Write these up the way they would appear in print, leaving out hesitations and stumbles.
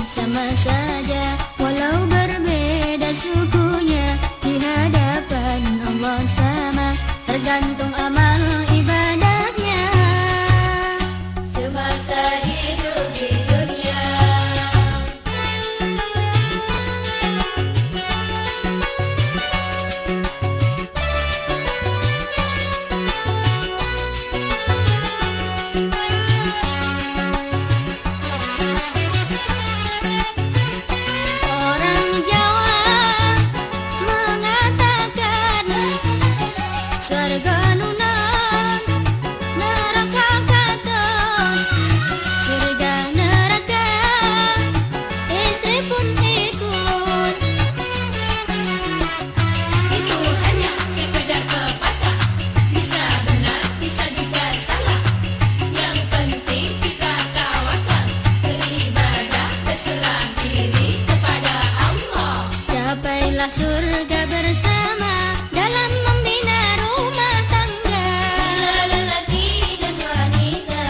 sama saja, walau berbeda sukunya, di hadapan Allah sama, tergantung amal ibadahnya. Semasa hidup di dunia, orang Jawa mengatakan surga nunan, neraka katon. Surga neraka, istri pun ikut. Itu hanya sekedar pepatah, bisa benar, bisa juga salah. Yang penting kita tawakal, beribadah, berserah diri kepada Allah. Capailah surga bersama dalam membina rumah tangga. Bila lelaki dan wanita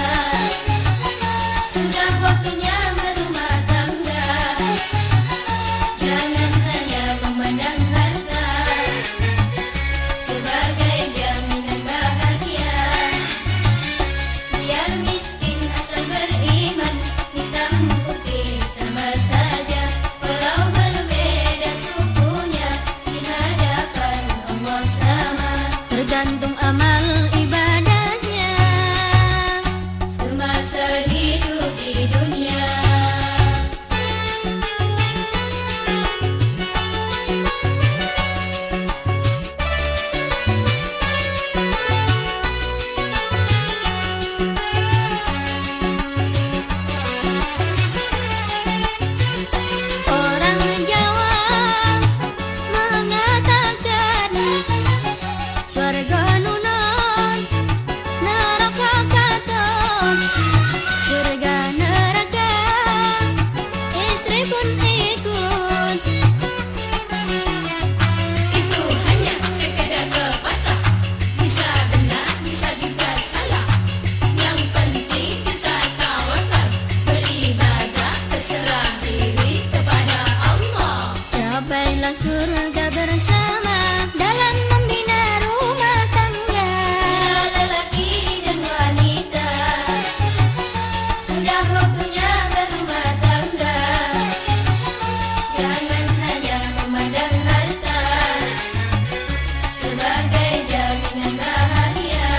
Sudah waktunya berumah tangga, jangan hanya memandang harta sebagai jaminan bahagia. Biar miskin asal beriman, hitam putih sama saja, walau berbeda sukunya, di hadapan Allah sama, tergantung amal ibadahnya. Semasa hidup di dunia, orang Jawa mengatakan surga nunan, neraka katon. Surga neraka, istri pun ikut. itu hanya sekedar pepatah, bisa benar, bisa juga salah. Yang penting kita tawakal, beribadah, berserah diri kepada Allah. Capailah surga bersama dalam membina rumah tangga. Bila lelaki dan wanita Sudah waktunya berumah tangga, jangan hanya memandang harta sebagai jaminan bahagia.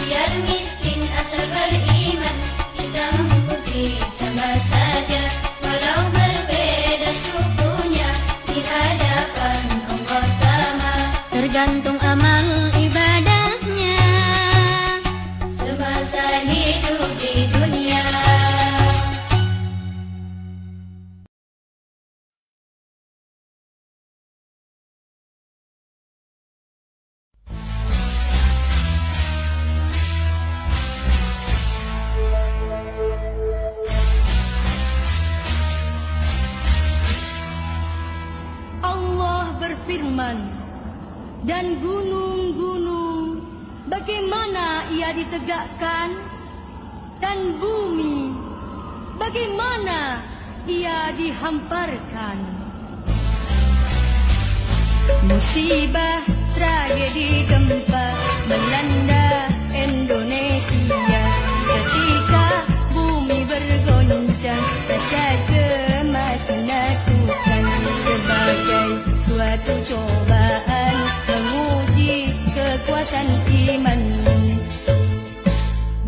Biar miskin asal beriman, hitam putih sama saja, walau berbeda sukunya, di hadapan Allah sama, tergantung amal ibadahnya. Semasa hidup di dunia, Allah berfirman, dan gunung-gunung bagaimana ia ditegakkan, dan bumi bagaimana ia dihamparkan. Musibah tragedi gempa melanda Indonesia, ketika bumi bergoncang, rasa cemas menakutkan, sebagai suatu cobaan menguji kekuatan iman.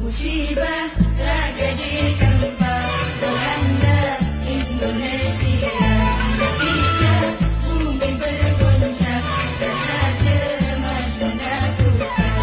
Musibah tragedi gempa melanda Indonesia, ketika bumi bergoncang, rasa cemas menakutkan,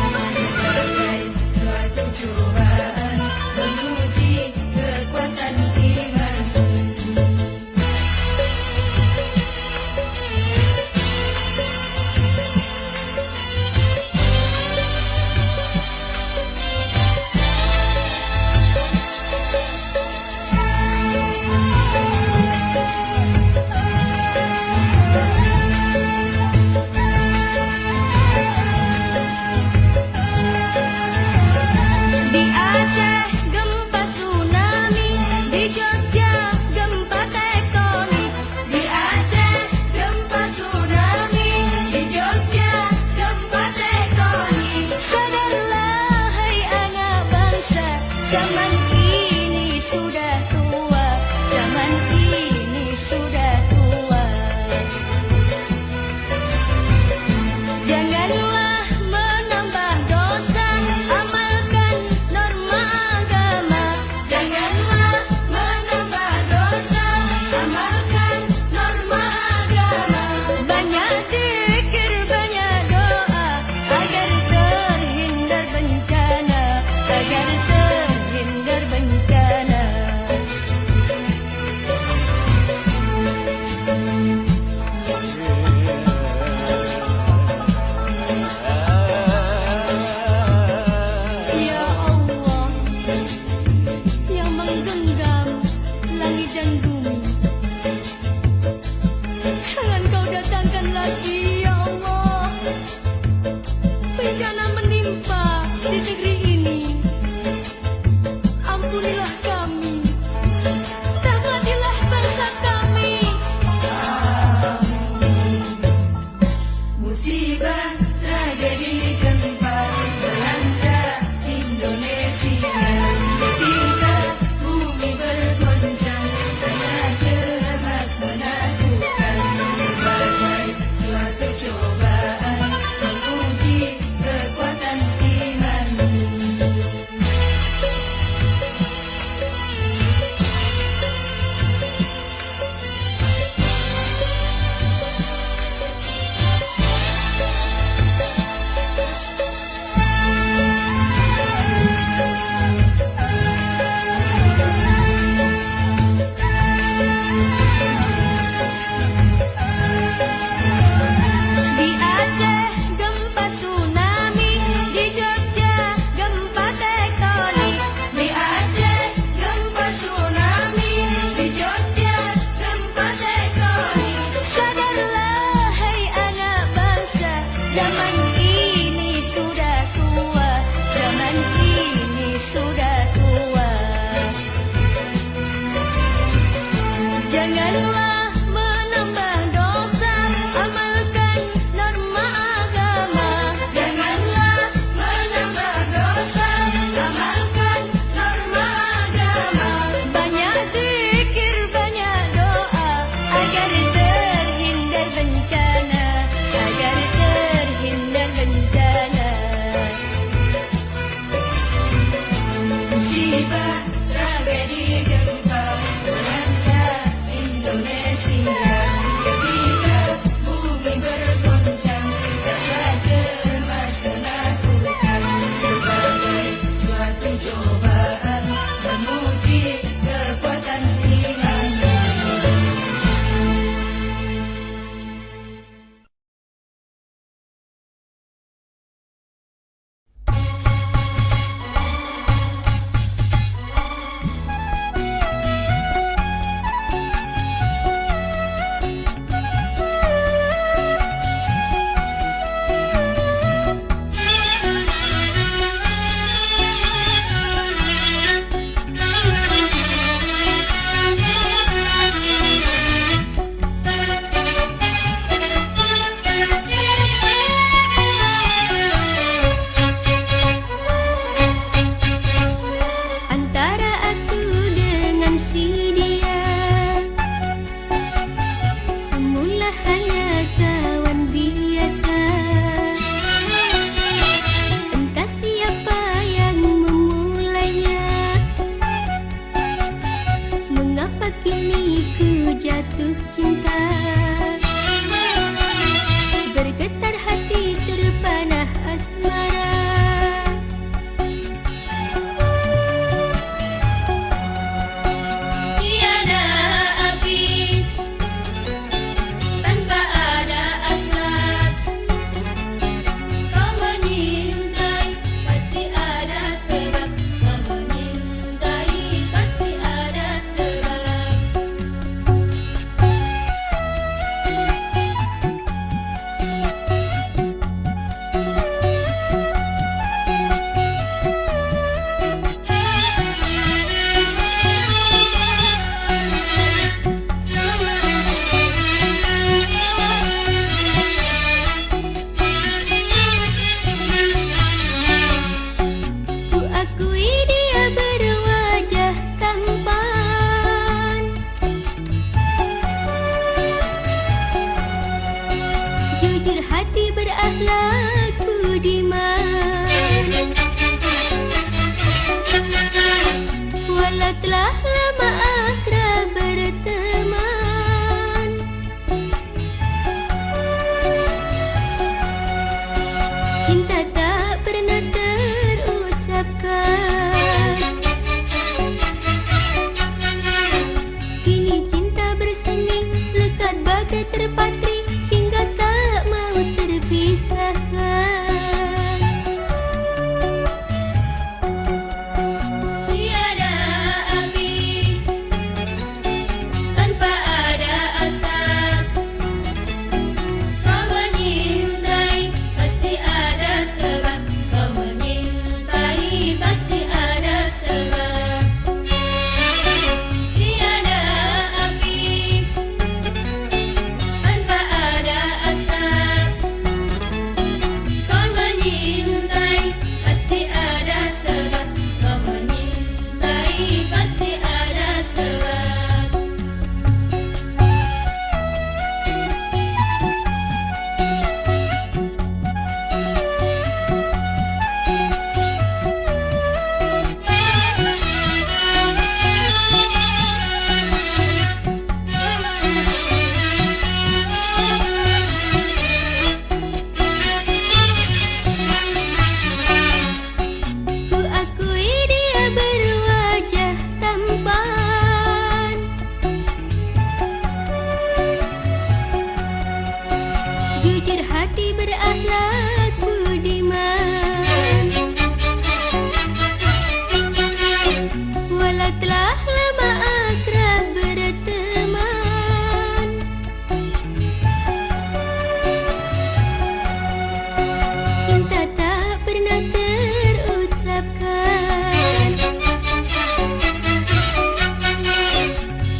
jatuh cinta. Bergetar hati terpanah asmara. Tiada api tanpa ada asap. Kau menyintai pasti ada sebab. Kau menyintai pasti ada sebab. Ku akui dia berwajah tampan, jujur hati berakhlak budiman. Walau telah lama akrab berteman, cinta tak pernah terucapkan. Kini cinta bersemi lekat bagai terpatri hingga tak mau terpisahkan. Tiada api tanpa ada asap. Kau menyintai pasti ada sebab. Kau menyintai pasti ada sebab. Tiada api tanpa ada asap. Kau menyintai pasti ada sebab. Kau menyintai pasti ada sebab. Ku akui dia berwajah tampan, jujur hati berakhlak budiman. Walau telah lama akrab berteman, cinta tak pernah terucapkan.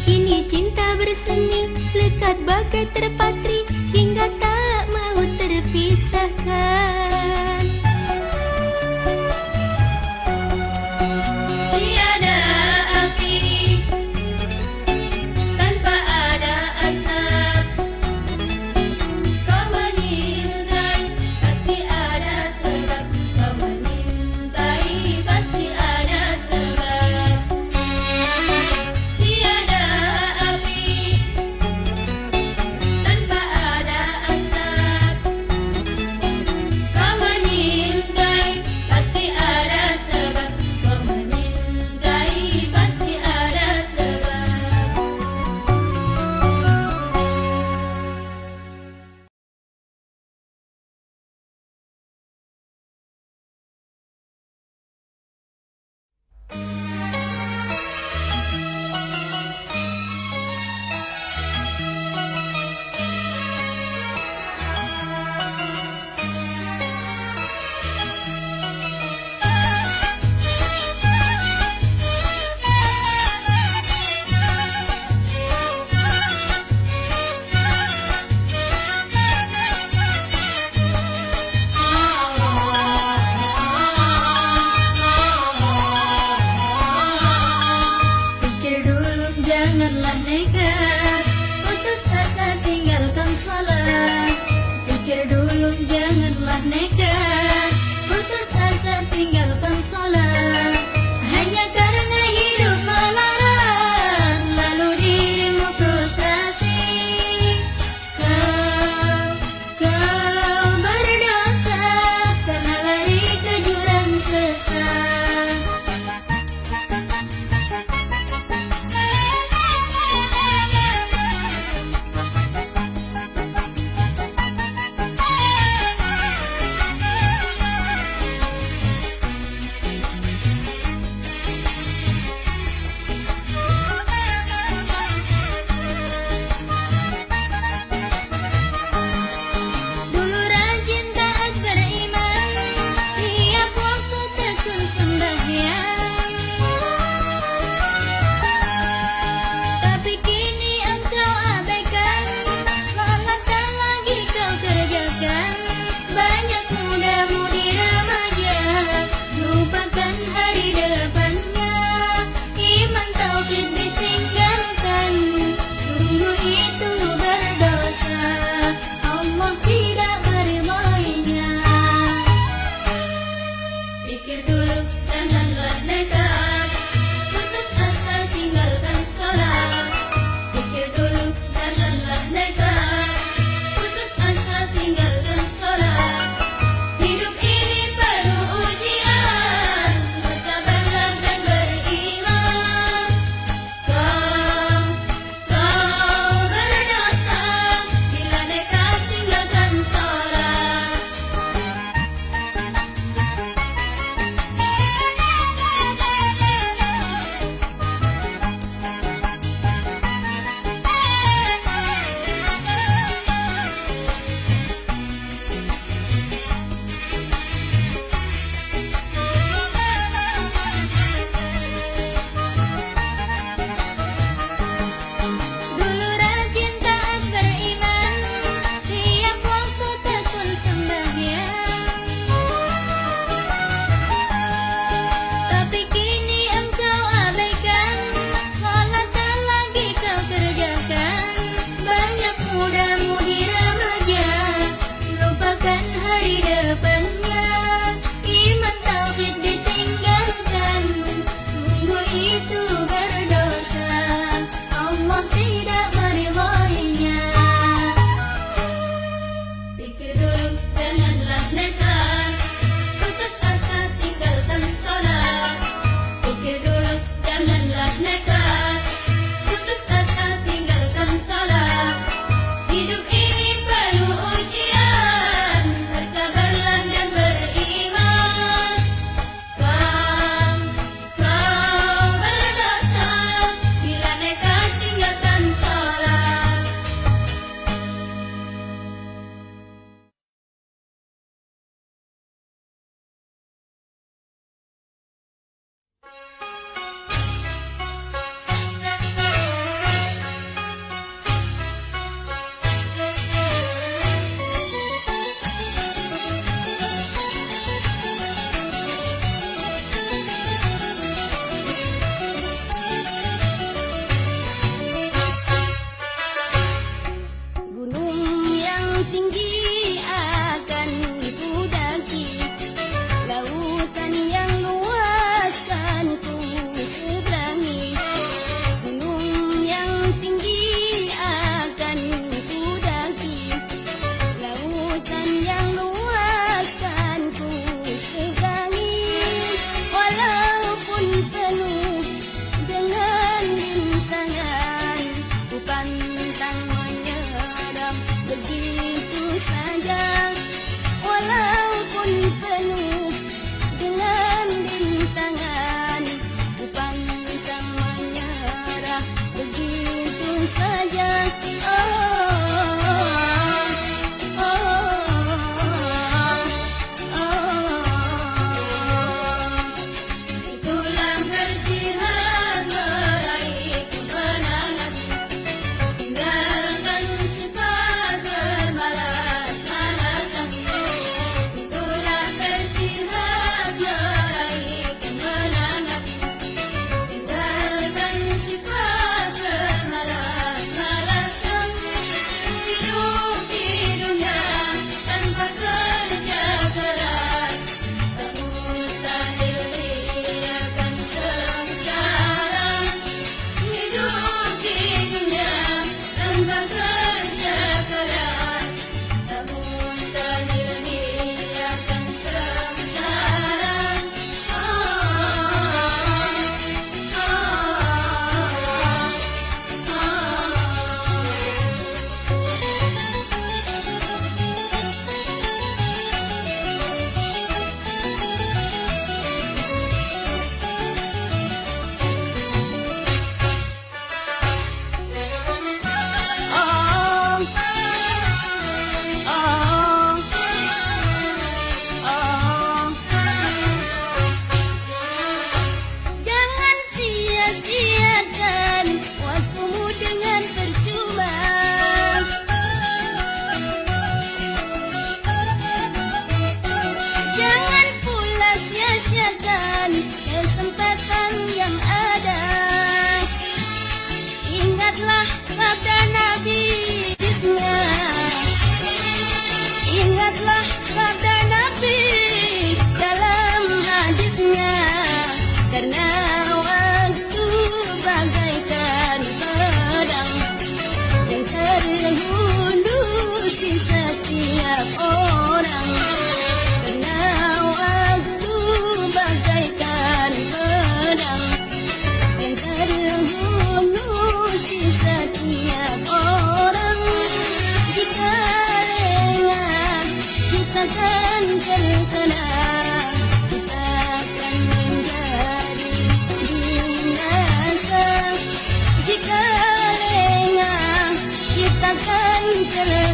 Kini cinta bersemi lekat bagai terpatri hingga tak mau terpisahkan. Tiada api tanpa ada asap. Kau menyintai pasti ada sebab. Kau menyintai pasti ada sebab. Tiada api tanpa ada asap. Kau menyintai pasti ada sebab. Kau menyintai pasti ada sebab. janganlah nekat, putus asa tinggalkan salat. Pikir dulu janganlah nekat, putus asa tinggalkan salat. Hanya karena hidup melarat, lalu dirimu frustrasi.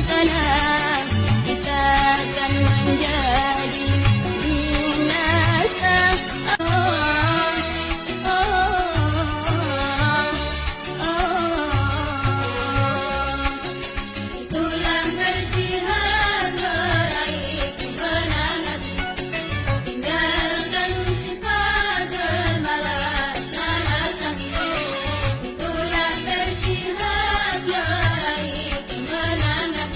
tenang, kita akan menjadi binasa. Itulah berjihad meraih kemenangan, tinggalkan sifat bermalas-malasan. Itulah berjihad meraih kemenangan,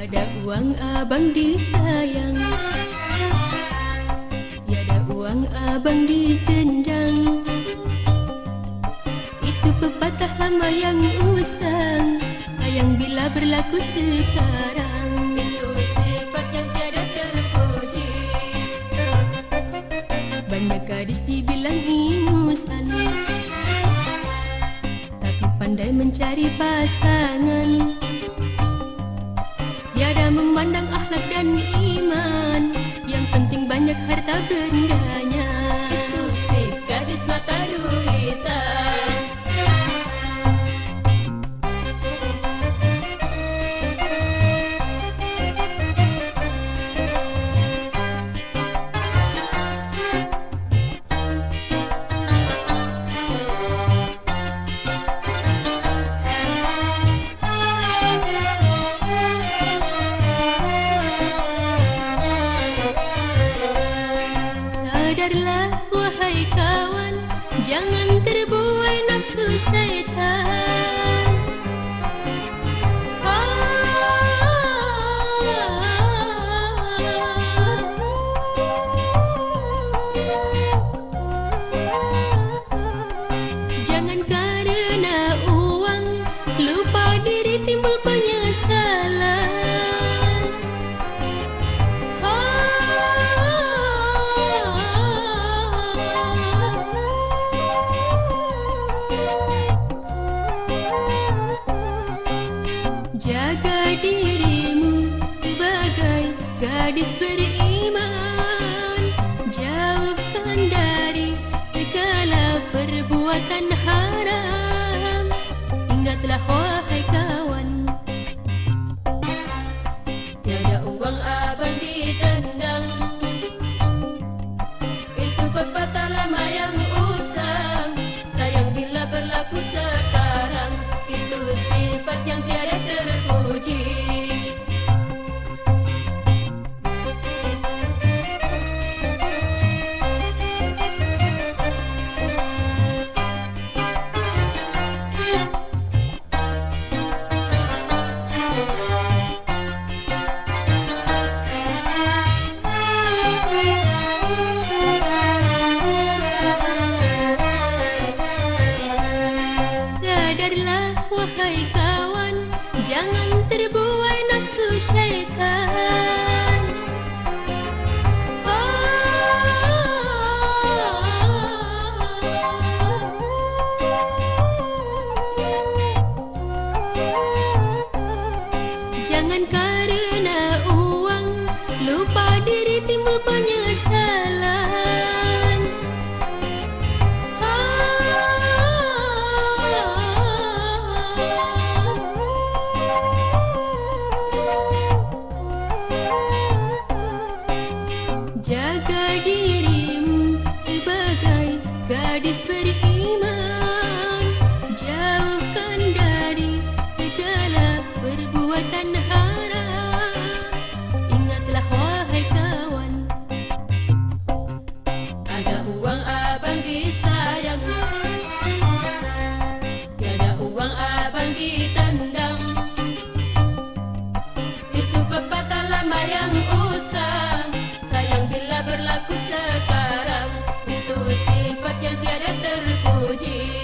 Ada uang abang disayang, tiada uang abang ditendang. Itu pepatah lama yang usang, sayang bila berlaku sekarang. Itu sifat yang tiada terpuji. Banyak gadis dibilang ingusan, tapi pandai mencari pasangan. Tiada memandang akhlak dan iman, yang penting banyak harta bendanya. Itu si gadis mata duitan. Sadarlah wahai kawan, jangan terbuai nafsu syaitan. Jangan karena uang lupa diri, timbul penyesalan. Jaga dirimu sebagai gadis beriman, jauhkan dari segala perbuatan haram. Ingatlah wahai kawan, tiada uang abang ditendang. Itu pepatah lama yang usang, sayang bila berlaku sekarang. Itu sifat yang tiada terpuji. Sadarlah wahai kawan, jangan terbuai nafsu syaitan. Jangan karena uang lupa diri, timbul penyesalan. Jaga dirimu sebagai gadis beriman, jauhkan dari segala perbuatan haram. Ingatlah wahai kawan, ada uang abang disayang, tiada uang abang ditendang. Itu pepatah lama yang usang, sayang bila berlaku sekarang. Itu sifat yang tiada terpuji.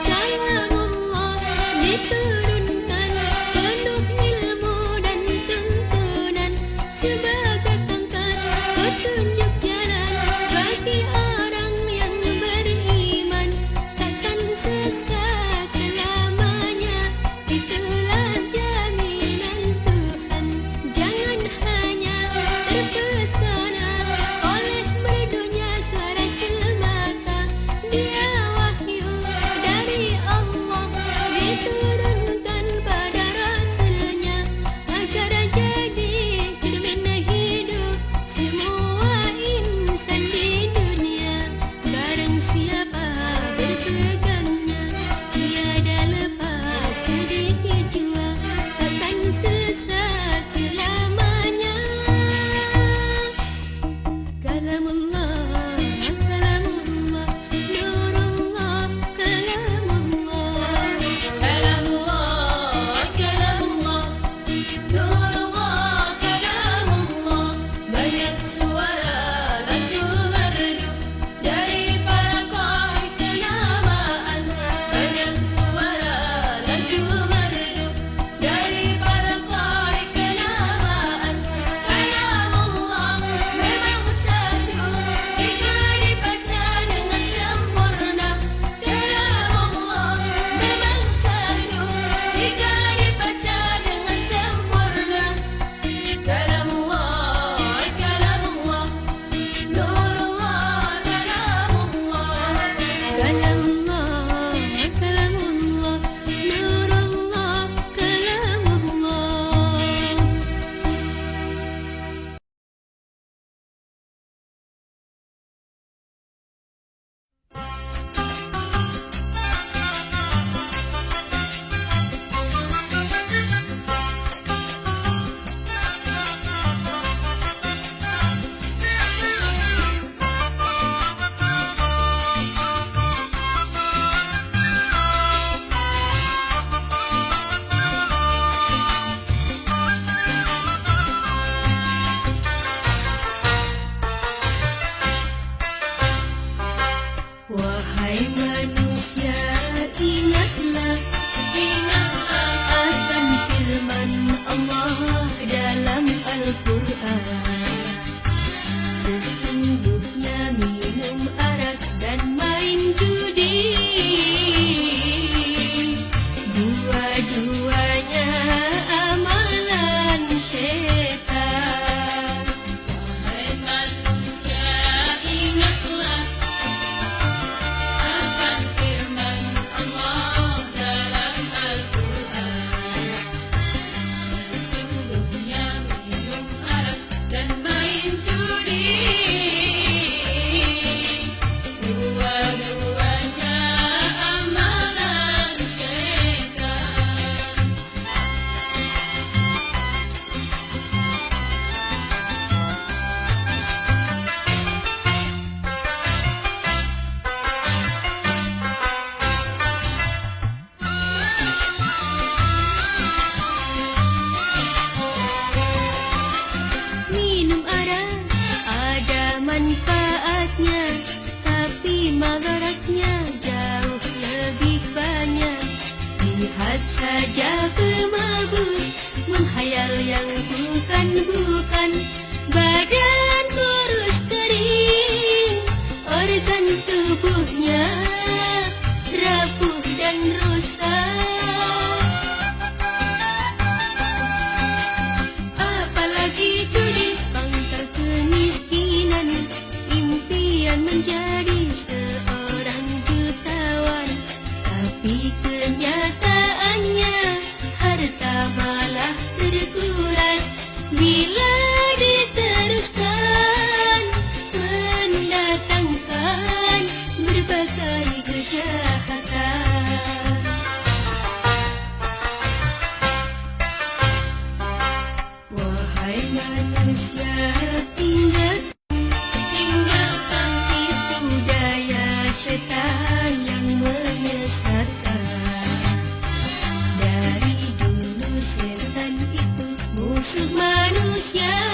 Kalamullah diturunkan penuh ilmu dan tuntunan sebagai tongkat petunjuk jalan bagi orang yang beriman, takkan sesat selamanya. Itulah jaminan Tuhan. Jangan hanya terpesona oleh merdunya suara semata. Dia wahyu dari Allah diturunkan pada Rasulnya agar jadi cermin hidup semua insan di dunia. Barang siapa berpegangnya tiada lepas sedikit jua, takkan sesat selamanya. Kalamullah, kalamullah, nurullah, kalamullah. Kalamullah, kalamullah, nurullah, kalamullah. Banyak suara lagu merdu dari para qari kenamaan. Banyak suara lagu merdu dari para qari kenamaan. Kalamullah memang syahdu jika dibaca dengan sempurna. Kalamullah memang syahdu jika dibaca dengan sempurna. Kalamullah, kalamullah, nurullah, kalamullah. Kalamullah, kalamullah, nurullah, kalamullah. Wahai manusia, ingatlah, Ingatlah akan firman Allah dalam Al-Quran. Sesungguhnya minum arak dan main judi, dua-duanya amalan syaitan. wahai manusia, ingatlah akan firman Allah dalam Al-Quran. Sesungguhnya minum arak dan main judi, dua-duanya amalan syaitan. Minum arak ada manfaatnya, tapi madaratnya jauh lebih banyak. Lihat saja pemabuk menghayal yang bukan-bukan, badan kurus kering, organ tubuhnya rapuh dan rusak. Apalagi judi, pangkal kemiskinan, impian menjadi seorang jutawan. Tapi kenyataannya harta malah terkuras bila untuk manusia.